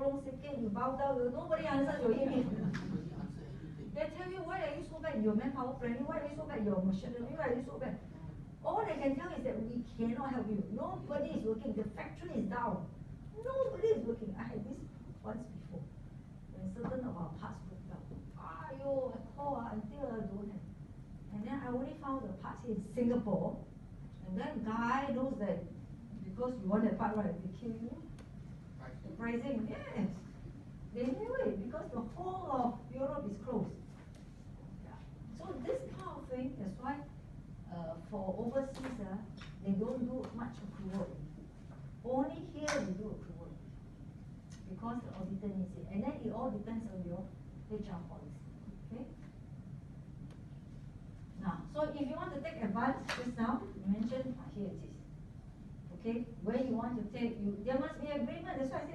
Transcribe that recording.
prolonged sick, you bow down, nobody answers your email. They tell you, why are you so bad in your manpower planning? Why are you so bad in your machinery? Why are you so bad? All they can tell is that we cannot help you. Nobody is working. The factory is down. Nobody is working. I had this once before. When certain of our parts broke down. I call until I don't have. And then I only found the parts in Singapore. And then guy knows that because you want that part, right, they kill you. The pricing, yes. They knew it because the whole of Europe is closed. Yeah. So this kind of thing, that's why for overseas, they don't do much approval. Only here we do approval. Because the auditor needs it. And then it all depends on your HR policy. Okay? Now, so if you want to take advance just now, you mentioned here it is. Okay, where you want to take, there must be a